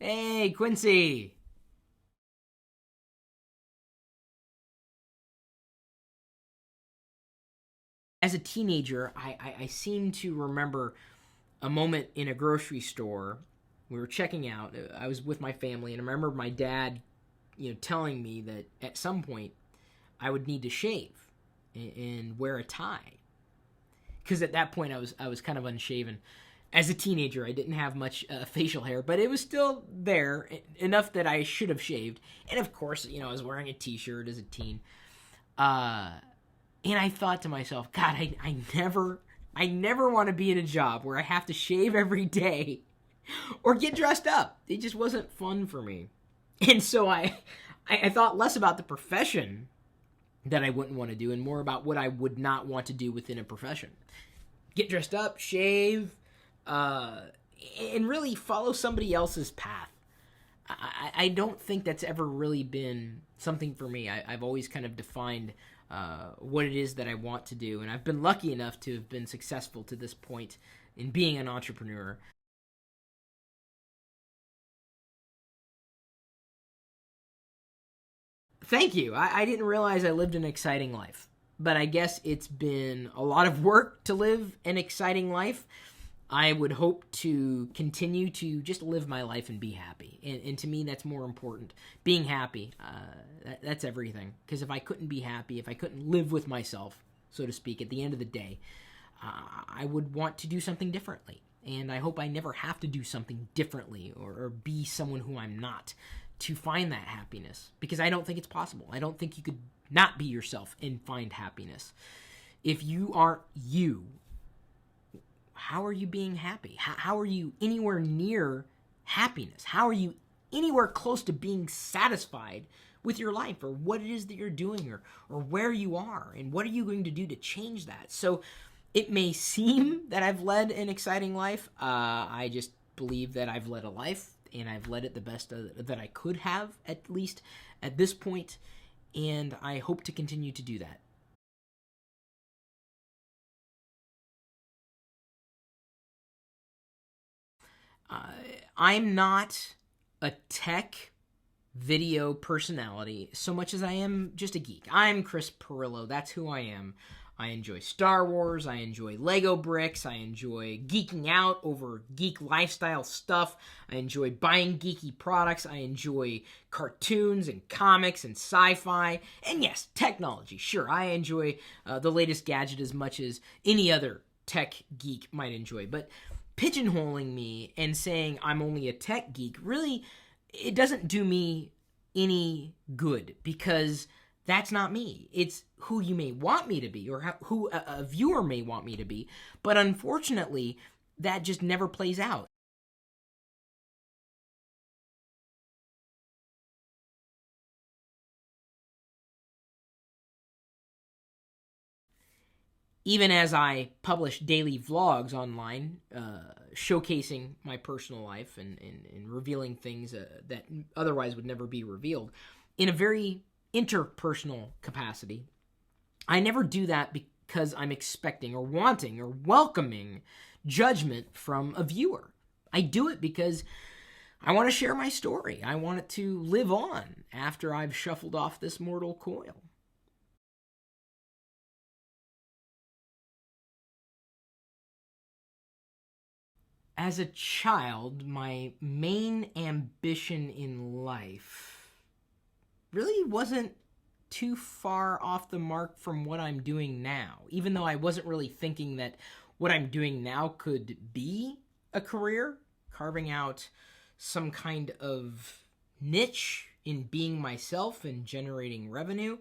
Hey, Quincy. As a teenager, I seem to remember a moment in a grocery store. We were checking out. I was with my family, and I remember my dad, telling me that at some point I would need to shave and wear a tie because at that point I was kind of unshaven. As a teenager, I didn't have much facial hair, but it was still there enough that I should have shaved. And of course, I was wearing a T-shirt as a teen. Uh, And I thought to myself, God, I never want to be in a job where I have to shave every day or get dressed up. It just wasn't fun for me. And so I thought less about the profession that I wouldn't want to do and more about what I would not want to do within a profession. Get dressed up, shave, uh, and really follow somebody else's path. I don't think that's ever really been something for me. I've always kind of defined what it is that I want to do, and I've been lucky enough to have been successful to this point in being an entrepreneur. Thank you. I didn't realize I lived an exciting life, but I guess it's been a lot of work to live an exciting life. I would hope to continue to just live my life and be happy. And to me, that's more important. Being happy, that's everything. Because if I couldn't be happy, if I couldn't live with myself, so to speak, at the end of the day, I would want to do something differently. And I hope I never have to do something differently or be someone who I'm not to find that happiness. Because I don't think it's possible. I don't think you could not be yourself and find happiness. If you aren't you, how are you being happy? How are you anywhere near happiness? How are you anywhere close to being satisfied with your life or what it is that you're doing or where you are and what are you going to do to change that? So it may seem that I've led an exciting life. I just believe that I've led a life and I've led it the best that I could have, at least at this point, and I hope to continue to do that. Uh, I'm not a tech video personality so much as I am just a geek. I'm Chris Pirillo. That's who I am. I enjoy Star Wars. I enjoy Lego bricks. I enjoy geeking out over geek lifestyle stuff. I enjoy buying geeky products. I enjoy cartoons and comics and sci-fi. And yes, technology. Sure, I enjoy the latest gadget as much as any other tech geek might enjoy. But pigeonholing me and saying I'm only a tech geek really it doesn't do me any good because that's not me. It's who you may want me to be or who a viewer may want me to be, but unfortunately that just never plays out. Even as I publish daily vlogs online, showcasing my personal life and revealing things that otherwise would never be revealed in a very interpersonal capacity, I never do that because I'm expecting or wanting or welcoming judgment from a viewer. I do it because I want to share my story. I want it to live on after I've shuffled off this mortal coil. As a child, my main ambition in life really wasn't too far off the mark from what I'm doing now, even though I wasn't really thinking that what I'm doing now could be a career, carving out some kind of niche in being myself and generating revenue.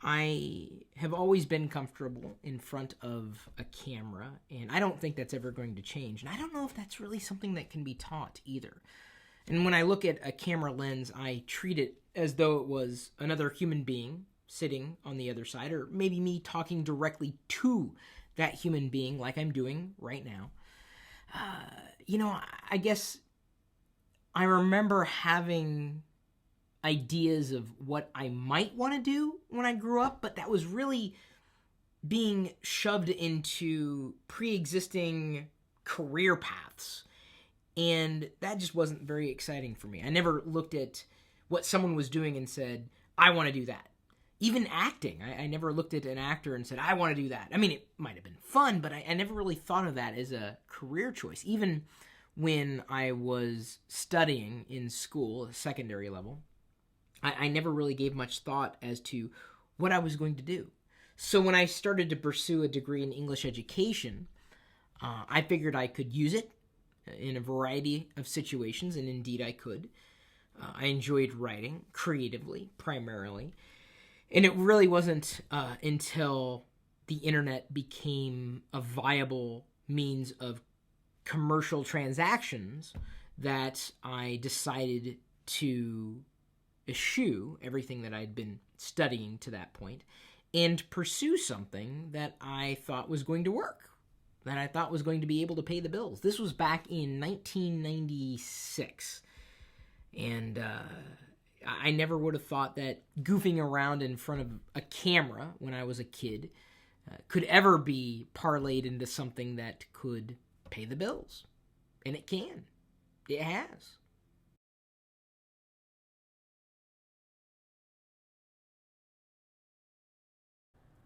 I have always been comfortable in front of a camera, and I don't think that's ever going to change. And I don't know if that's really something that can be taught either. And when I look at a camera lens, I treat it as though it was another human being sitting on the other side, or maybe me talking directly to that human being like I'm doing right now. Uh, I guess I remember having ideas of what I might want to do when I grew up, but that was really being shoved into pre existing career paths And that just wasn't very exciting for me. I never looked at what someone was doing and said, I want to do that. Even acting, I never looked at an actor and said, I want to do that. I mean, it might have been fun, but I never really thought of that as a career choice. Even when I was studying in school, secondary level, I never really gave much thought as to what I was going to do. So when I started to pursue a degree in English education, I figured I could use it in a variety of situations, and indeed I could. I enjoyed writing creatively, primarily. And it really wasn't until the internet became a viable means of commercial transactions that I decided to eschew everything that I'd been studying to that point and pursue something that I thought was going to work, that I thought was going to be able to pay the bills. This was back in 1996. And I never would have thought that goofing around in front of a camera when I was a kid could ever be parlayed into something that could pay the bills. And it can. It has.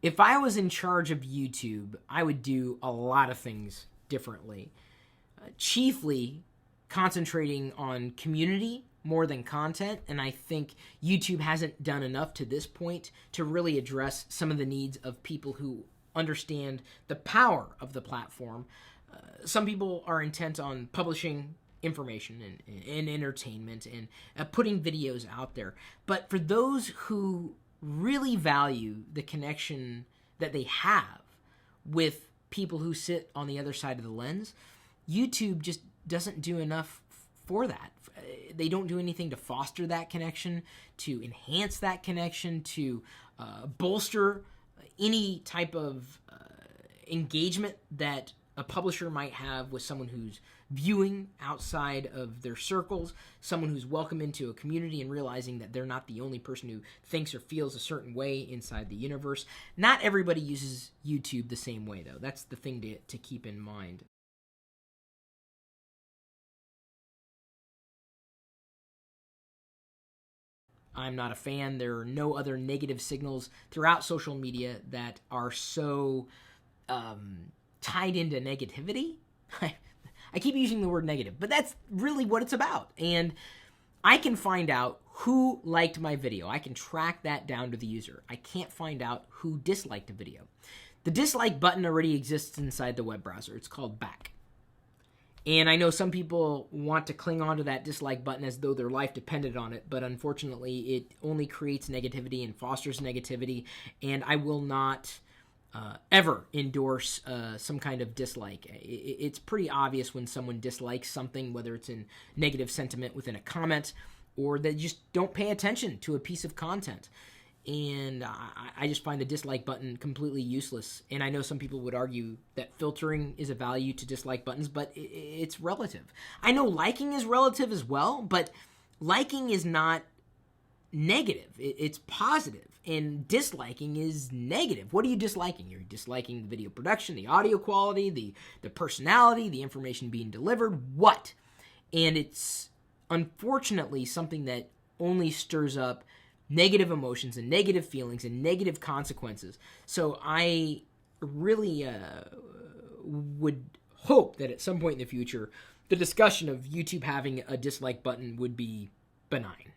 If I was in charge of YouTube, I would do a lot of things differently. Chiefly concentrating on community more than content, and I think YouTube hasn't done enough to this point to really address some of the needs of people who understand the power of the platform. Some people are intent on publishing information and entertainment and putting videos out there, but for those who really value the connection that they have with people who sit on the other side of the lens, YouTube just doesn't do enough for that. They don't do anything to foster that connection, to enhance that connection, to bolster any type of engagement that a publisher might have with someone who's viewing outside of their circles, someone who's welcome into a community and realizing that they're not the only person who thinks or feels a certain way inside the universe. Not everybody uses YouTube the same way, though. That's the thing to keep in mind. I'm not a fan. There are no other negative signals throughout social media that are so tied into negativity. I keep using the word negative, but that's really what it's about. And I can find out who liked my video. I can track that down to the user. I can't find out who disliked a video. The dislike button already exists inside the web browser. It's called back. And I know some people want to cling on to that dislike button as though their life depended on it, but unfortunately it only creates negativity and fosters negativity, and I will not ever endorse some kind of dislike. It's pretty obvious when someone dislikes something, whether it's in negative sentiment within a comment or they just don't pay attention to a piece of content. And I just find the dislike button completely useless. And I know some people would argue that filtering is a value to dislike buttons, but it's relative. I know liking is relative as well, but liking is not negative. It's positive. And disliking is negative. What are you disliking? You're disliking the video production, the audio quality, the personality, the information being delivered. What? And it's unfortunately something that only stirs up negative emotions and negative feelings and negative consequences. So I really would hope that at some point in the future, the discussion of YouTube having a dislike button would be benign.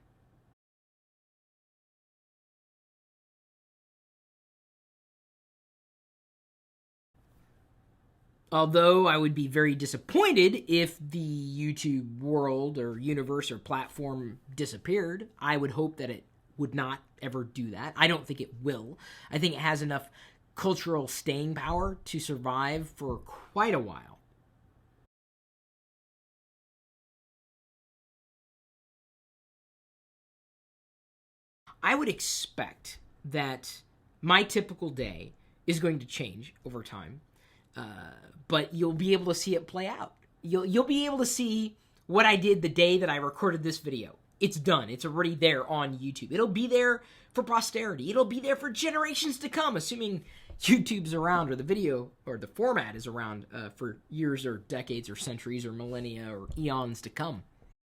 Although I would be very disappointed if the YouTube world or universe or platform disappeared, I would hope that it would not ever do that. I don't think it will. I think it has enough cultural staying power to survive for quite a while. I would expect that my typical day is going to change over time, but you'll be able to see it play out. You'll be able to see what I did the day that I recorded this video. It's done. It's already there on YouTube. It'll be there for posterity. It'll be there for generations to come, assuming YouTube's around, or the video, or the format is around for years or decades or centuries or millennia or eons to come.